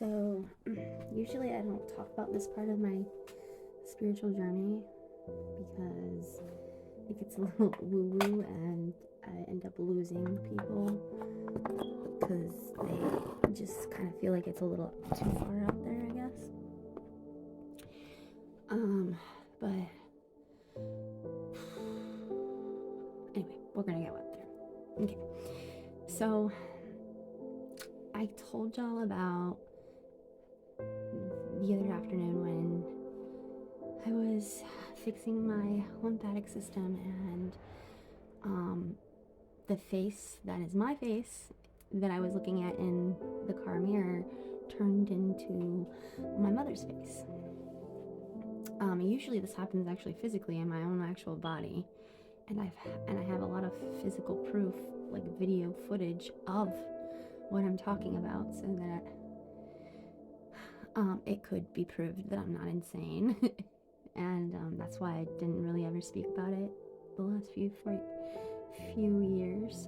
So, usually I don't talk about this part of my spiritual journey because it gets a little woo-woo and I end up losing people because they just kind of feel like it's a little too far out there, I guess. But anyway, we're gonna get there. Okay, so I told y'all about the other afternoon when I was fixing my lymphatic system and the face that is my face that I was looking at in the car mirror turned into my mother's face. Usually this happens actually physically in my own actual body, and I have a lot of physical proof, like video footage of what I'm talking about, so that it could be proved that I'm not insane. And that's why I didn't really ever speak about it the last few years,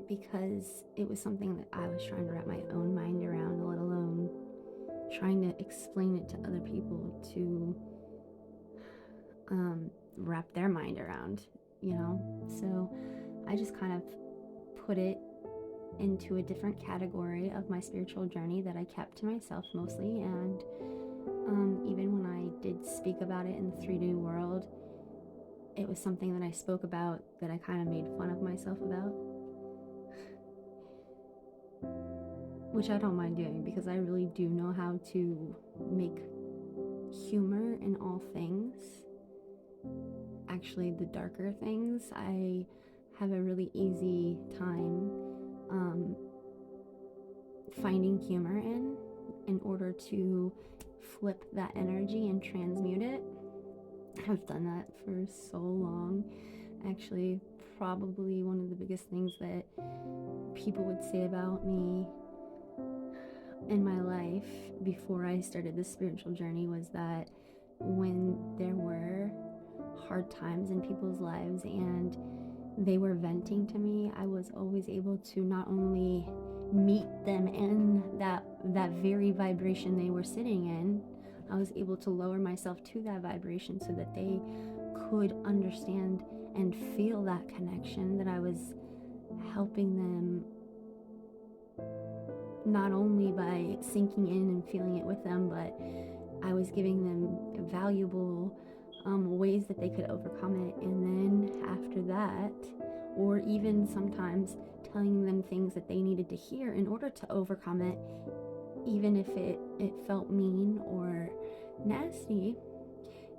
because it was something that I was trying to wrap my own mind around, let alone trying to explain it to other people to wrap their mind around, So I just kind of put it into a different category of my spiritual journey that I kept to myself mostly, and even when I did speak about it in the 3D world, it was something that I spoke about that I kind of made fun of myself about, which I don't mind doing because I really do know how to make humor in all things. Actually, the darker things, I have a really easy time finding humor in order to flip that energy and transmute it. I've done that for so long. Actually, probably one of the biggest things that people would say about me in my life before I started this spiritual journey was that when there were hard times in people's lives and they were venting to me, I was always able to not only meet them in that very vibration they were sitting in, I was able to lower myself to that vibration so that they could understand and feel that connection, that I was helping them not only by sinking in and feeling it with them, but I was giving them valuable ways that they could overcome it. And then after that, or even sometimes telling them things that they needed to hear in order to overcome it, even if it felt mean or nasty,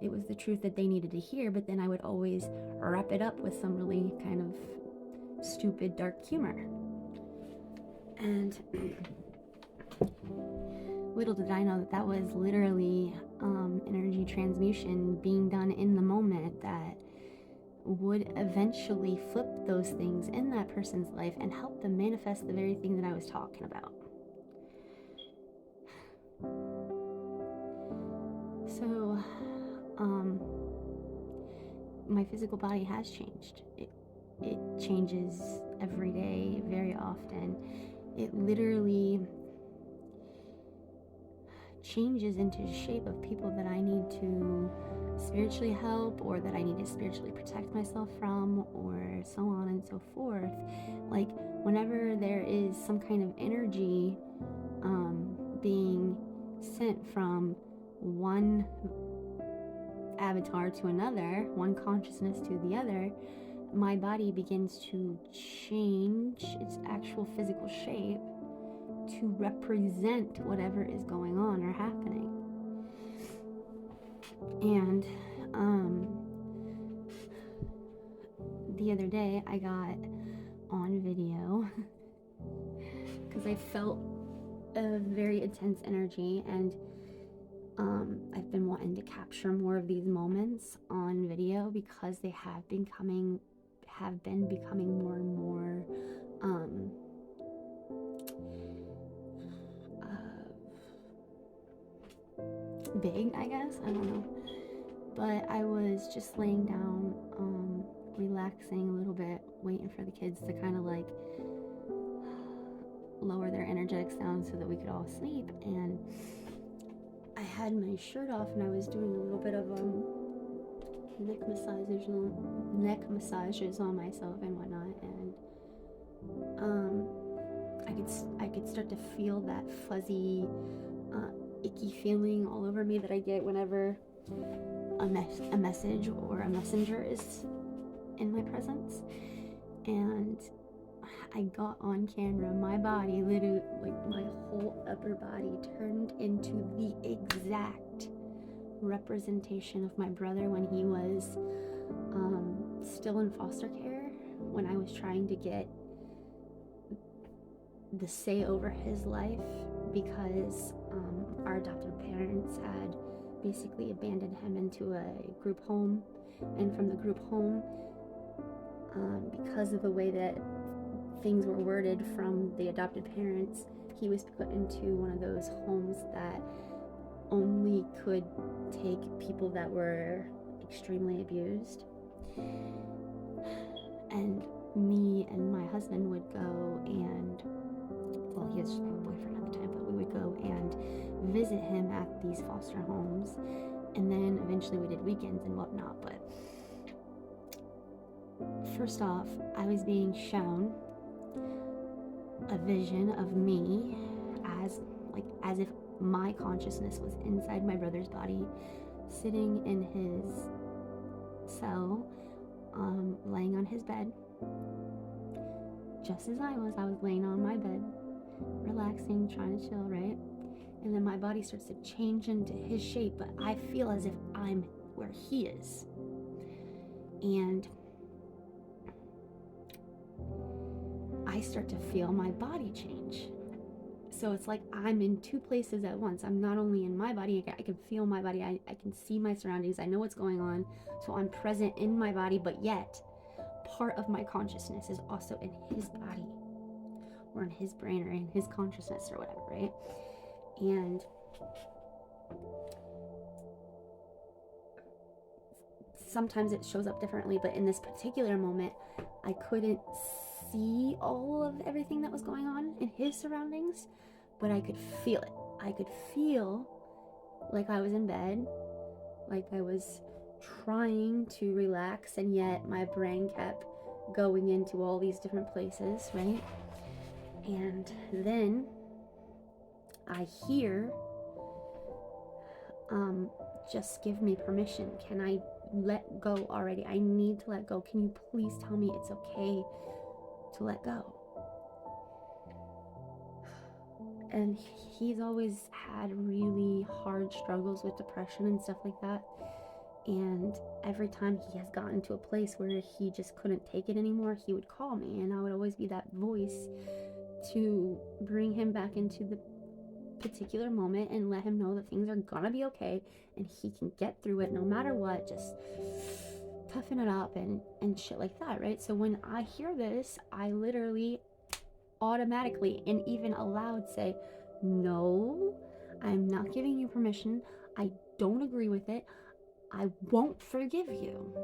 it was the truth that they needed to hear. But then I would always wrap it up with some really kind of stupid dark humor. And little did I know that was literally energy transmutation being done in the moment that would eventually flip those things in that person's life and help them manifest the very thing that I was talking about. So, my physical body has changed. It changes every day, very often. It literally changes into the shape of people that I need to spiritually help, or that I need to spiritually protect myself from, or so on and so forth. Like, whenever there is some kind of energy being sent from one avatar to another, one consciousness to the other, my body begins to change its actual physical shape to represent whatever is going on or happening. And the other day I got on video because I felt a very intense energy, and I've been wanting to capture more of these moments on video because they have been becoming more and more big, I guess. I don't know. But I was just laying down, relaxing a little bit, waiting for the kids to kind of like lower their energetics down so that we could all sleep. And I had my shirt off and I was doing a little bit of neck massages on myself and whatnot, and I could start to feel that fuzzy, icky feeling all over me that I get whenever a message or a messenger is in my presence. And I got on camera, my body, literally, like my whole upper body turned into the exact representation of my brother when he was still in foster care, when I was trying to get the say over his life, because our adoptive parents had basically abandoned him into a group home, and from the group home, because of the way that things were worded from the adopted parents, he was put into one of those homes that only could take people that were extremely abused. And me and my husband would go and, well, he was just my boyfriend at the time, but we would go and visit him at these foster homes, and then eventually we did weekends and whatnot. But first off, I was being shown a vision of me as if my consciousness was inside my brother's body, sitting in his cell, laying on his bed, just as I was laying on my bed, relaxing, trying to chill, right? And then my body starts to change into his shape, but I feel as if I'm where he is. And I start to feel my body change. So it's like I'm in two places at once. I'm not only in my body, I can feel my body, I can see my surroundings, I know what's going on, so I'm present in my body, but yet part of my consciousness is also in his body, or in his brain, or in his consciousness, or whatever, right? And sometimes it shows up differently, but in this particular moment, I couldn't see all of everything that was going on in his surroundings, but I could feel it. I could feel like I was in bed, like I was trying to relax, and yet my brain kept going into all these different places, right? And then I hear, just give me permission. Can I let go already? I need to let go. Can you please tell me it's okay to let go? And he's always had really hard struggles with depression and stuff like that. And every time he has gotten to a place where he just couldn't take it anymore, he would call me, and I would always be that voice to bring him back into the particular moment and let him know that things are gonna be okay and he can get through it no matter what. Just toughen it up and shit like that, right? So when I hear this, I literally automatically and even aloud say, no, I'm not giving you permission. I don't agree with it. I won't forgive you.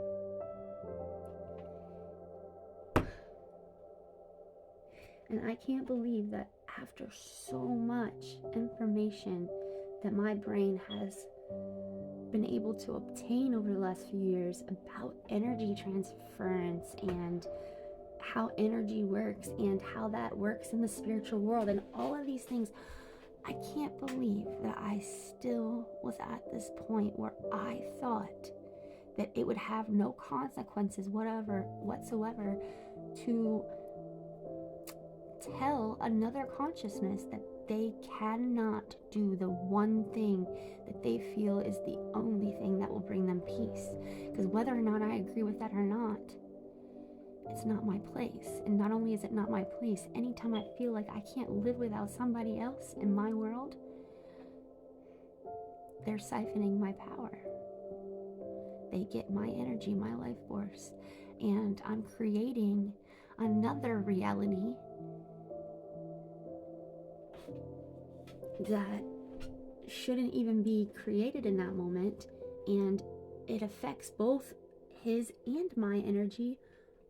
And I can't believe that after so much information that my brain has been able to obtain over the last few years about energy transference and how energy works and how that works in the spiritual world and all of these things, I can't believe that I still was at this point where I thought that it would have no consequences whatsoever to tell another consciousness that they cannot do the one thing that they feel is the only thing that will bring them peace. Because whether or not I agree with that or not, it's not my place. And not only is it not my place, anytime I feel like I can't live without somebody else in my world, they're siphoning my power. They get my energy, my life force, and I'm creating another reality that shouldn't even be created in that moment, and it affects both his and my energy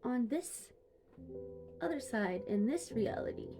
on this other side, in this reality.